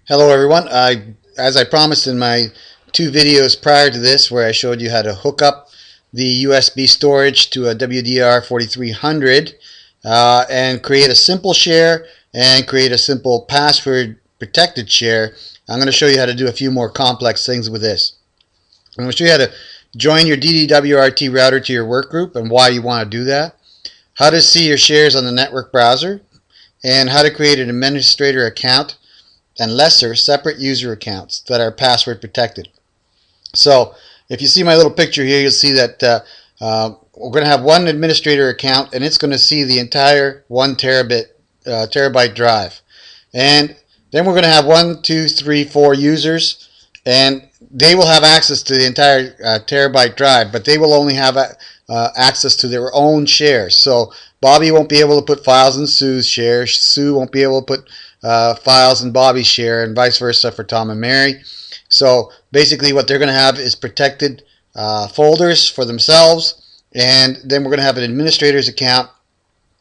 Hello everyone. As I promised in my two videos prior to this where I showed you how to hook up the USB storage to a WDR4300 and create a simple share and create a simple password protected share, I'm going to show you how to do a few more complex things with this. I'm going to show you how to join your DD-WRT router to your work group and why you want to do that, how to see your shares on the network browser, and how to create an administrator account and lesser separate user accounts that are password protected. So if you see my little picture here, you'll see that we're going to have one administrator account and it's going to see the entire 1 terabyte drive. And then we're going to have 1, 2, 3, 4 users, and they will have access to the entire terabyte drive, but they will only have access to their own shares. So Bobby won't be able to put files in Sue's share. Sue won't be able to put files in Bobby's share, and vice versa for Tom and Mary. So basically what they're going to have is protected folders for themselves, and then we're going to have an administrator's account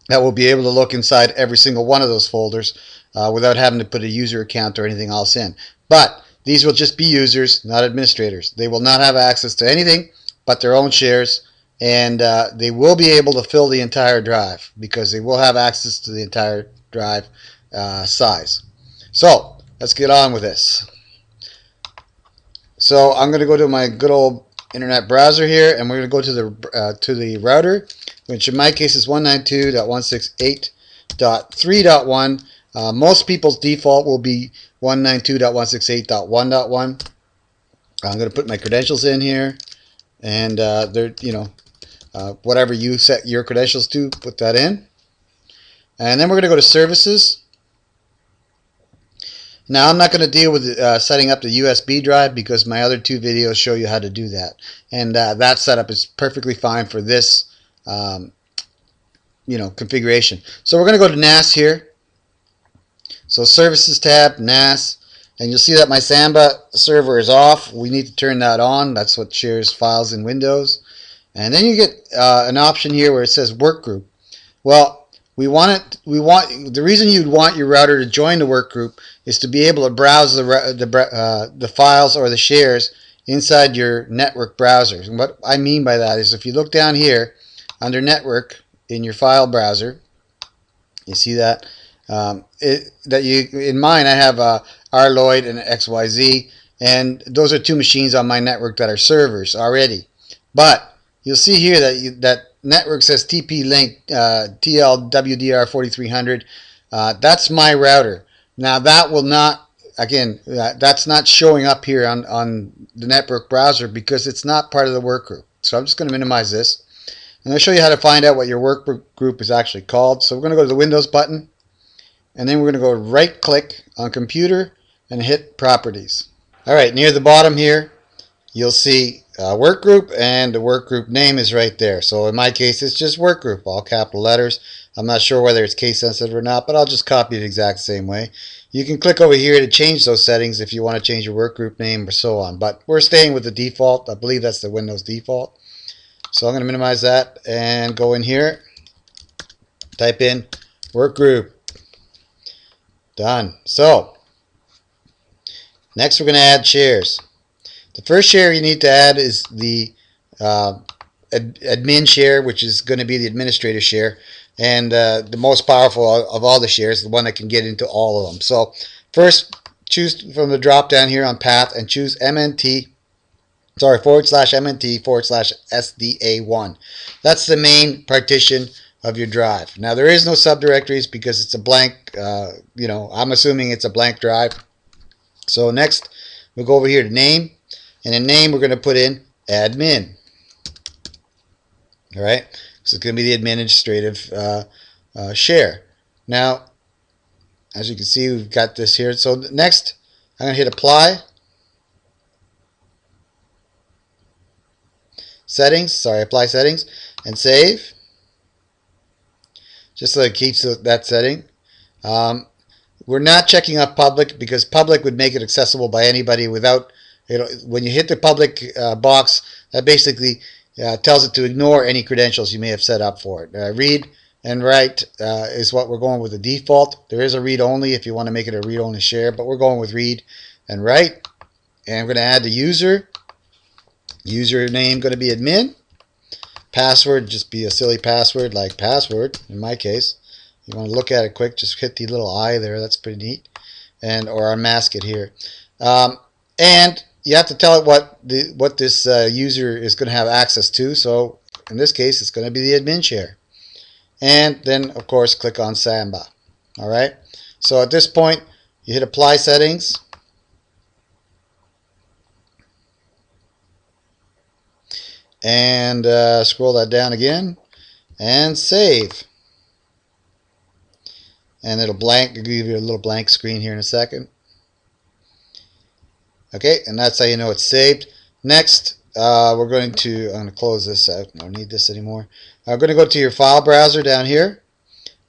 that will be able to look inside every single one of those folders without having to put a user account or anything else in. But these will just be users, not administrators. They will not have access to anything but their own shares, and they will be able to fill the entire drive because they will have access to the entire drive size. So let's get on with this. So I'm going to go to my good old internet browser here, and we're going to go to the router, which in my case is 192.168.3.1. Most people's default will be 192.168.1.1. I'm going to put my credentials in here, and they're, whatever you set your credentials to, put that in. And then we're going to go to services. Now I'm not going to deal with setting up the USB drive because my other two videos show you how to do that, and that setup is perfectly fine for this configuration. So we're going to go to NAS here. So services tab, NAS, and you'll see that my Samba server is off. We need to turn that on. That's what shares files in Windows. And then you get an option here where it says work group. Well, the reason you'd want your router to join the work group is to be able to browse the files or the shares inside your network browser. And what I mean by that is if you look down here under network in your file browser, you see that in mine I have R-Lloyd and XYZ, and those are two machines on my network that are servers already. But you'll see here that network says TP-Link TL-WDR4300. That's my router. Now that will not, again, that's not showing up here on the network browser because it's not part of the work group. So I'm just going to minimize this. And I'll show you how to find out what your work group is actually called. So we're going to go to the Windows button, and then we're going to go right click on computer and hit properties. Alright, near the bottom here you'll see work group, and the work group name is right there. So in my case it's just work group, all capital letters. I'm not sure whether it's case sensitive or not, but I'll just copy it the exact same way. You can click over here to change those settings if you want to change your work group name or so on, but we're staying with the default. I believe that's the Windows default. So I'm going to minimize that and go in here, type in work group. Done. So next we're going to add shares. The first share you need to add is the admin share, which is going to be the administrator share, and the most powerful of all the shares, the one that can get into all of them. So first, choose from the drop down here on path and choose MNT, /MNT/SDA1. That's the main partition of your drive. Now there is no subdirectories because it's a blank, I'm assuming it's a blank drive. So next we'll go over here to name, and in name we're going to put in admin. Alright, so it's going to be the administrative share. Now as you can see, we've got this here. So next I'm going to hit apply. Apply settings, and save, just so it keeps that setting. We're not checking up public because public would make it accessible by anybody without, when you hit the public box, that basically tells it to ignore any credentials you may have set up for it. Read and write is what we're going with the default. There is a read only if you want to make it a read only share, but we're going with read and write. And I'm going to add the user. Username going to be admin. Password, just be a silly password like password in my case. You want to look at it quick, just hit the little I there. That's pretty neat. And or unmask it here. And you have to tell it what this user is going to have access to. So in this case, it's going to be the admin share. And then, of course, click on Samba. All right. So at this point, you hit Apply Settings. And scroll that down again. And save. And it'll give you a little blank screen here in a second. Okay, and that's how you know it's saved. Next, I'm going to close this out. I don't need this anymore. I'm going to go to your file browser down here,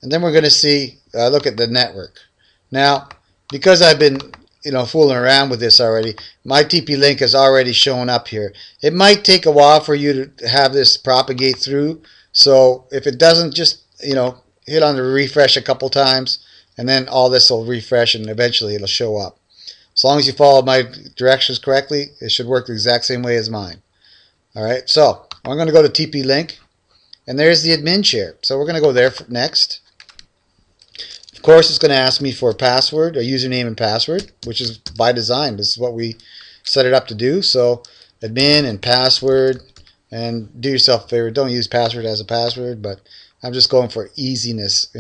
and then we're going to see, look at the network. Now, because I've been fooling around with this already, my TP-Link has already shown up here. It might take a while for you to have this propagate through, so if it doesn't, just hit on the refresh a couple times, and then all this will refresh, and eventually it'll show up. As long as you follow my directions correctly, it should work the exact same way as mine. Alright, so I'm going to go to TP-Link, and there's the admin share. So we're going to go there next. Of course, it's going to ask me for a password, a username and password, which is by design. This is what we set it up to do. So admin and password, and do yourself a favor, don't use password as a password, but I'm just going for easiness,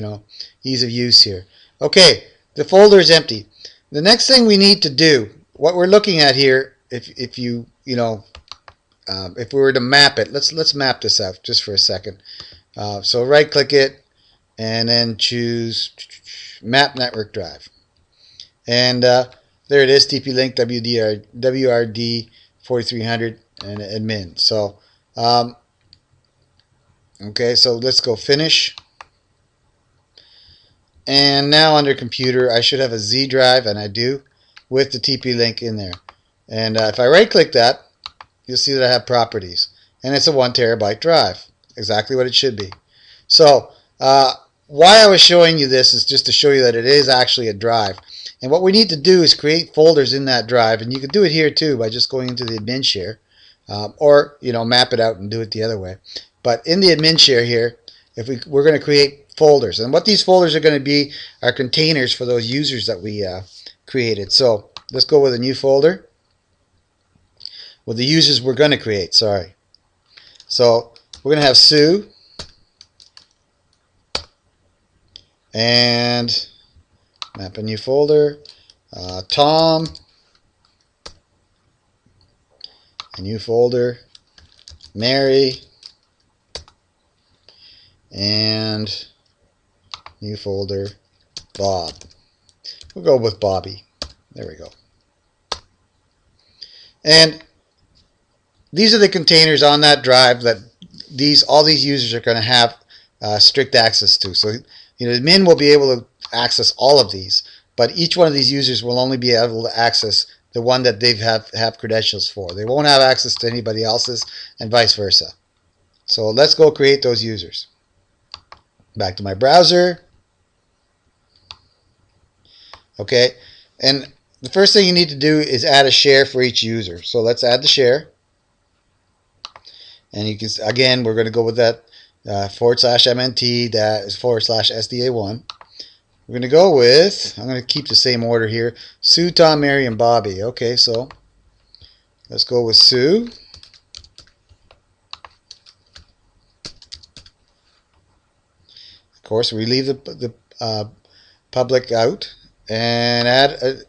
ease of use here. Okay, the folder is empty. The next thing we need to do, what we're looking at here, if we were to map it, let's map this out just for a second. So right click it and then choose map network drive. And there it is, TP-Link WRT4300 and admin. So okay, so let's go finish. And now under computer, I should have a Z drive, and I do, with the TP-Link in there. And if I right click that, you'll see that I have properties. And it's a 1 terabyte drive, exactly what it should be. So why I was showing you this is just to show you that it is actually a drive. And what we need to do is create folders in that drive. And you can do it here too by just going into the admin share. Or map it out and do it the other way. But in the admin share here, if we're going to create folders, and what these folders are going to be are containers for those users that we created. So let's go with a new folder with the users we're going to create. Sorry. So we're going to have Sue and map a new folder. Tom, a new folder. Mary, and new folder, Bob. We'll go with Bobby. There we go. And these are the containers on that drive that all these users are going to have strict access to. So admin will be able to access all of these, but each one of these users will only be able to access the one that they have credentials for. They won't have access to anybody else's, and vice versa. So let's go create those users. Back to my browser. Okay, and the first thing you need to do is add a share for each user. So let's add the share. And you can, again, we're going to go with that /MNT, that is /SDA1. We're going to go with, I'm going to keep the same order here, Sue, Tom, Mary, and Bobby. Okay, so let's go with Sue. Of course, we leave the public out and add a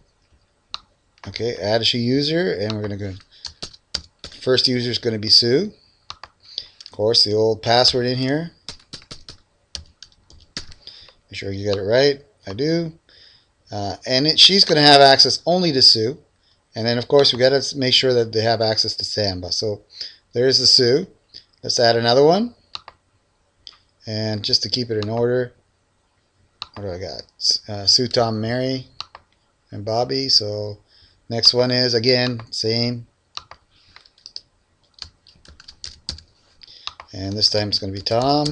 user, and we're going to go. First user is going to be Sue. Of course, the old password in here. Make sure you get it right. I do. And she's going to have access only to Sue. And then, of course, we got to make sure that they have access to Samba. So there's the Sue. Let's add another one. And just to keep it in order, what do I got? Sue, Tom, Mary, and Bobby. So next one is, again, same. And this time it's going to be Tom.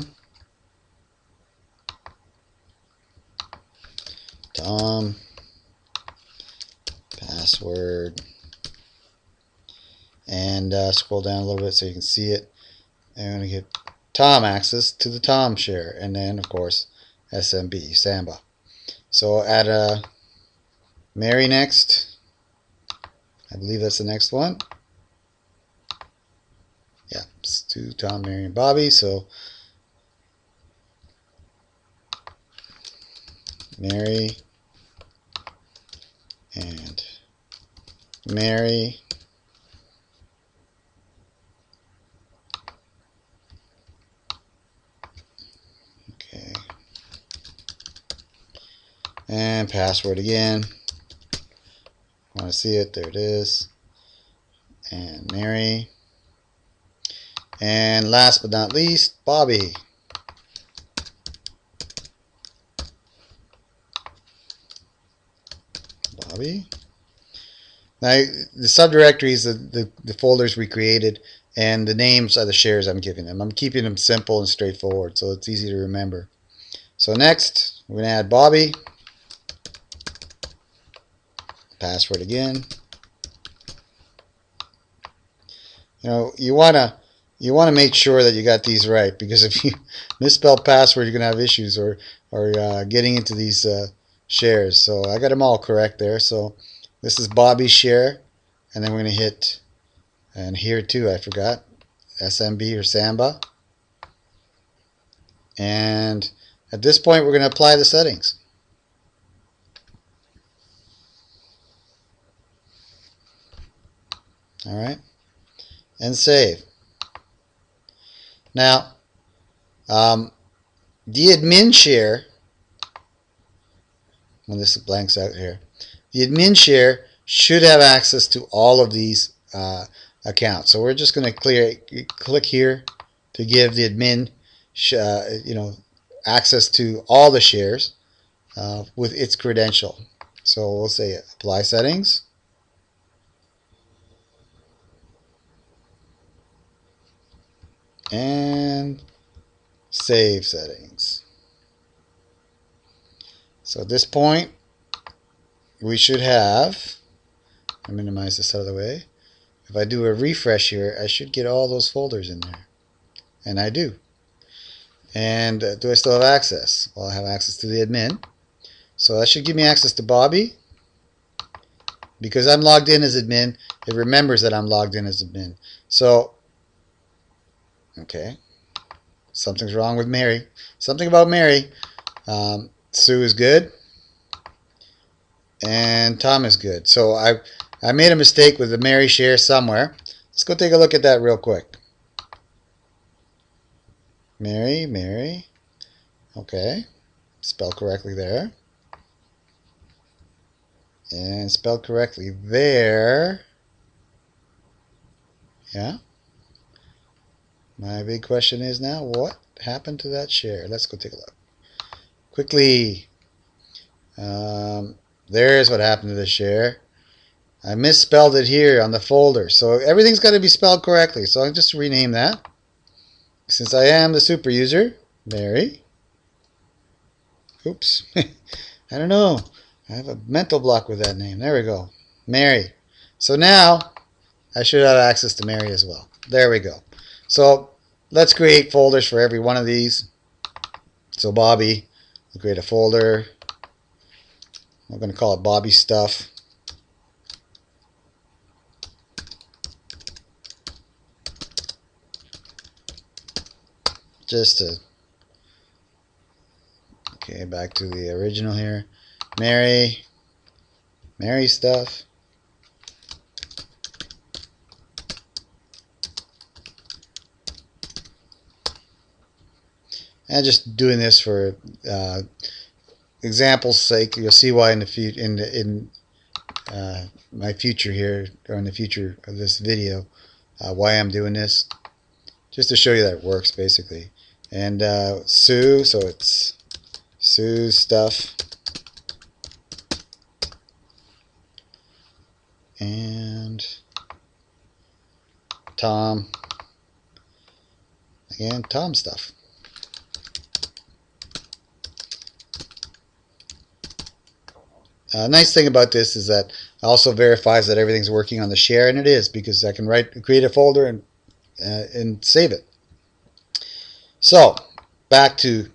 Tom password, and scroll down a little bit so you can see it. And I'm going to get Tom access to the Tom share, and then of course SMB, Samba. So add a Mary next. I believe that's the next one. Yeah, it's to Tom, Mary, and Bobby. So Mary and Mary. Okay. And password again. Want to see it? There it is. And Mary. And last but not least, Bobby. Bobby. Now, the subdirectories, the folders we created, and the names are the shares I'm giving them. I'm keeping them simple and straightforward, so it's easy to remember. So next, we're going to add Bobby. Password again. You know, you want to make sure that you got these right, because if you misspell password, you're going to have issues or getting into these shares. So I got them all correct there. So this is Bobby's share, and then we're going to hit, and here too I forgot, SMB or Samba. And at this point we're going to apply the settings. All right, and save. Now, the admin share, when this blanks out here, the admin share should have access to all of these accounts. So we're just going to click here to give the admin access to all the shares with its credential. So we'll say apply settings. And save settings. So at this point, we should have, I minimize this out of the way. If I do a refresh here, I should get all those folders in there. And I do. And do I still have access? Well, I have access to the admin. So that should give me access to Bobby. Because I'm logged in as admin, it remembers that I'm logged in as admin. So, okay. Something's wrong with Mary. Something about Mary. Sue is good. And Tom is good. So I made a mistake with the Mary share somewhere. Let's go take a look at that real quick. Mary. Okay. Spelled correctly there. And spelled correctly there. Yeah. My big question is now, what happened to that share? Let's go take a look. Quickly. There's what happened to the share. I misspelled it here on the folder. So everything's got to be spelled correctly. So I'll just rename that. Since I am the super user, Mary. Oops. I don't know. I have a mental block with that name. There we go. Mary. So now I should have access to Mary as well. There we go. So let's create folders for every one of these. So Bobby, we'll create a folder. I'm going to call it Bobby Stuff. Just to, okay, back to the original here. Mary Stuff. And just doing this for example's sake. You'll see why in the my future here, or in the future of this video, why I'm doing this. Just to show you that it works, basically. And Sue, so it's Sue's Stuff. And Tom. Again, Tom Stuff. Nice thing about this is that it also verifies that everything's working on the share, and it is, because I can create a folder and save it. So back to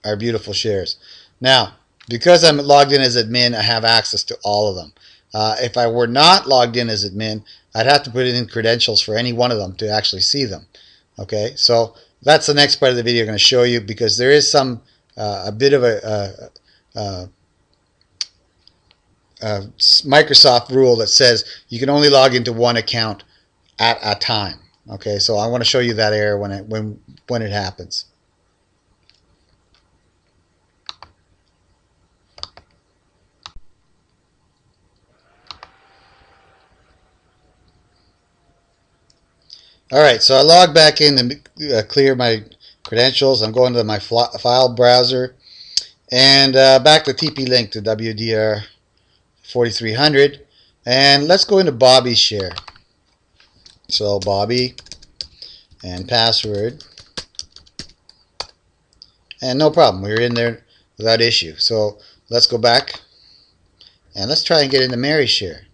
our beautiful shares. Now, because I'm logged in as admin, I have access to all of them. If I were not logged in as admin, I'd have to put in credentials for any one of them to actually see them. Okay, so that's the next part of the video I'm going to show you, because there is some a bit of a Microsoft rule that says you can only log into one account at a time. Okay, so I want to show you that error when it happens. Alright, so I log back in to clear my credentials. I'm going to my file browser, and back to TP-Link to WDR4300, and let's go into Bobby's share. So Bobby and password, and no problem, we were in there without issue. So let's go back and let's try and get into Mary's share.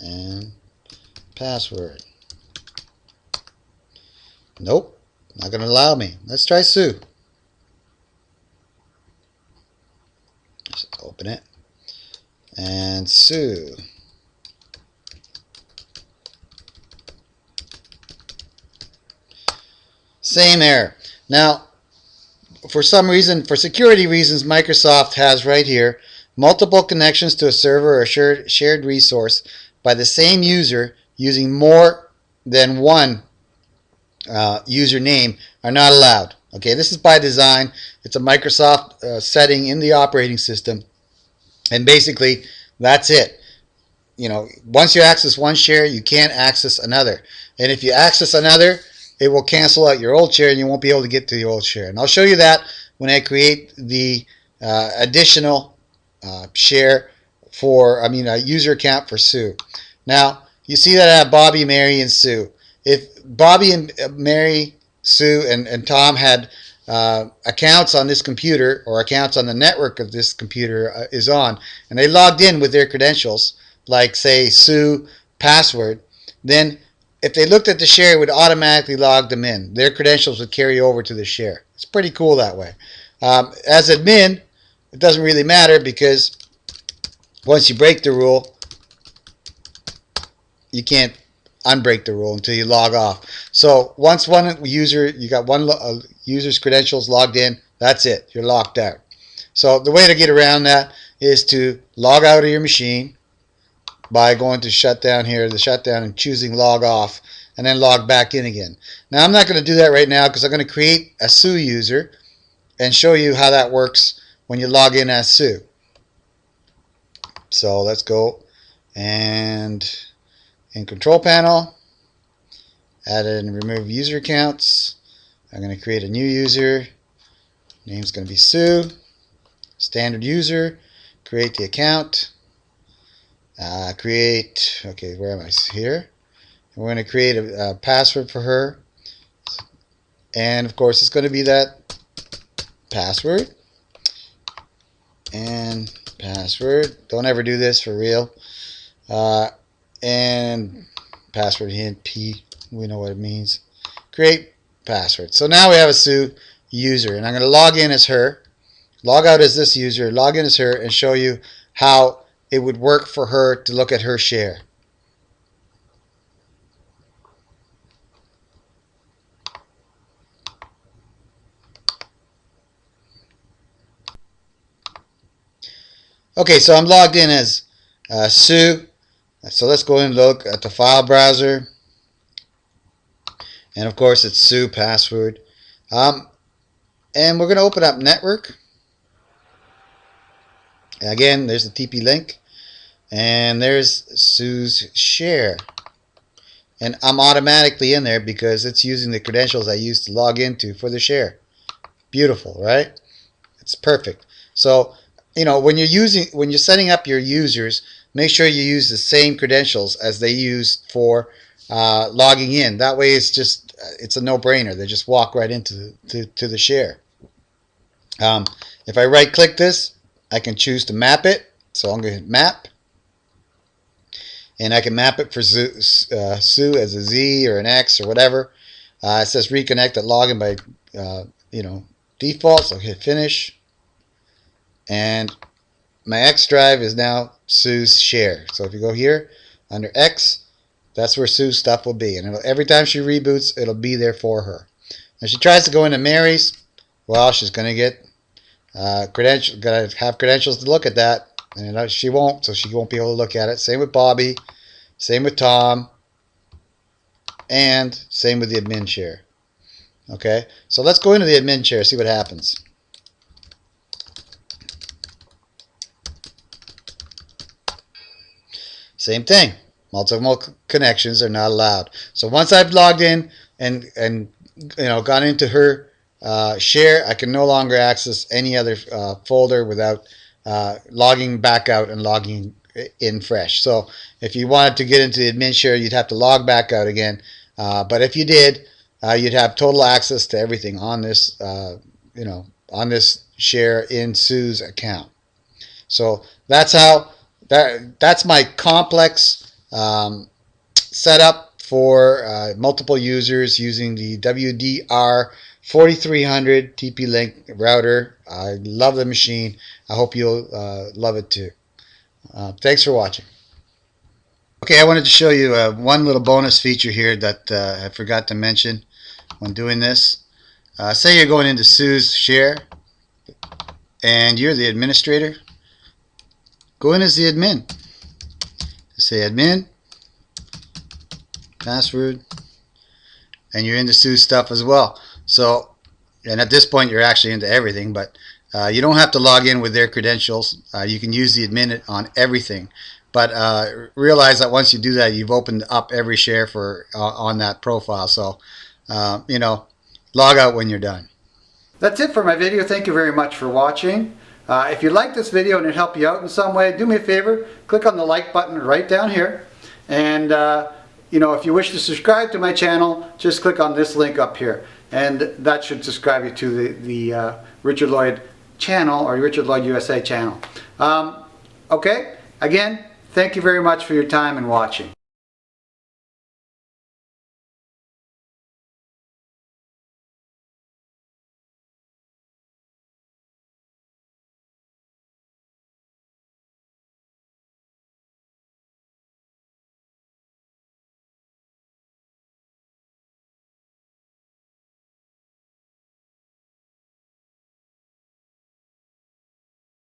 And password. Nope, not going to allow me. Let's try Sue. Just open it. And Sue. Same error. Now, for some reason, for security reasons, Microsoft has right here multiple connections to a server or shared resource by the same user using more than one username are not allowed. Okay, this is by design. It's a Microsoft setting in the operating system, and basically that's it. You know, once you access one share, you can't access another, and if you access another, it will cancel out your old share and you won't be able to get to the old share. And I'll show you that when I create the additional share for, a user account for Sue. Now, you see that I have Bobby, Mary, and Sue. If Bobby and Mary, Sue, and Tom had accounts on this computer, or accounts on the network of this computer is on, and they logged in with their credentials, like say Sue password, then if they looked at the share, it would automatically log them in. Their credentials would carry over to the share. It's pretty cool that way. As admin, it doesn't really matter, because once you break the rule, you can't unbreak the rule until you log off. So once one user, you got one user's credentials logged in, that's it. You're locked out. So the way to get around that is to log out of your machine by going to shutdown here, the shutdown, and choosing log off, and then log back in again. Now I'm not going to do that right now, because I'm going to create a Sue user and show you how that works when you log in as Sue. So let's go, and in control panel, add and remove user accounts. I'm going to create a new user. Name's going to be Sue. Standard user. Create the account. Okay, where am I? Here. And we're going to create a password for her. And of course, it's going to be that password. And password. Don't ever do this for real. And password hint P. We know what it means. Create password. So now we have a Sue user, and I'm going to log in as her, log out as this user, log in as her, and show you how it would work for her to look at her share. Okay, so I'm logged in as Sue. So let's go and look at the file browser. And of course, it's Sue password. And we're going to open up network. And again, there's the TP-Link. And there's Sue's share. And I'm automatically in there because it's using the credentials I used to log into for the share. Beautiful, right? It's perfect. So, you know, when you're setting up your users, make sure you use the same credentials as they used for logging in. That way, it's a no-brainer. They just walk right into the share. If I right click this, I can choose to map it. So I'm going to hit map, and I can map it for Sue as a Z or an X or whatever. It says reconnect at login by default, so I'll hit finish, and my X drive is now Sue's share. So if you go here under X, that's where Sue's stuff will be, and every time she reboots, it'll be there for her. If she tries to go into Mary's, well, she's going to get credentials. Got to have credentials to look at that, and she won't, so she won't be able to look at it. Same with Bobby, same with Tom, and same with the admin share. Okay, so let's go into the admin share, see what happens. Same thing. Multiple connections are not allowed. So once I've logged in and gone into her share, I can no longer access any other folder without logging back out and logging in fresh. So if you wanted to get into the admin share, you'd have to log back out again. But if you did, you'd have total access to everything on this, on this share in Sue's account. So that's how that's my complex setup for multiple users using the WDR4300 TP-Link router. I love the machine. I hope you'll love it too. Thanks for watching. Okay, I wanted to show you one little bonus feature here that I forgot to mention when doing this. Say you're going into Sue's share and you're the administrator. Go in as the admin. Say admin, password, and you're into Sue's stuff as well. So, and at this point you're actually into everything, but you don't have to log in with their credentials. You can use the admin on everything. But realize that once you do that, you've opened up every share for on that profile. So, log out when you're done. That's it for my video. Thank you very much for watching. If you like this video and it helped you out in some way, do me a favor, click on the like button right down here. And if you wish to subscribe to my channel, just click on this link up here. And that should subscribe you to the Richard Lloyd channel, or Richard Lloyd USA channel. Okay, again, thank you very much for your time and watching.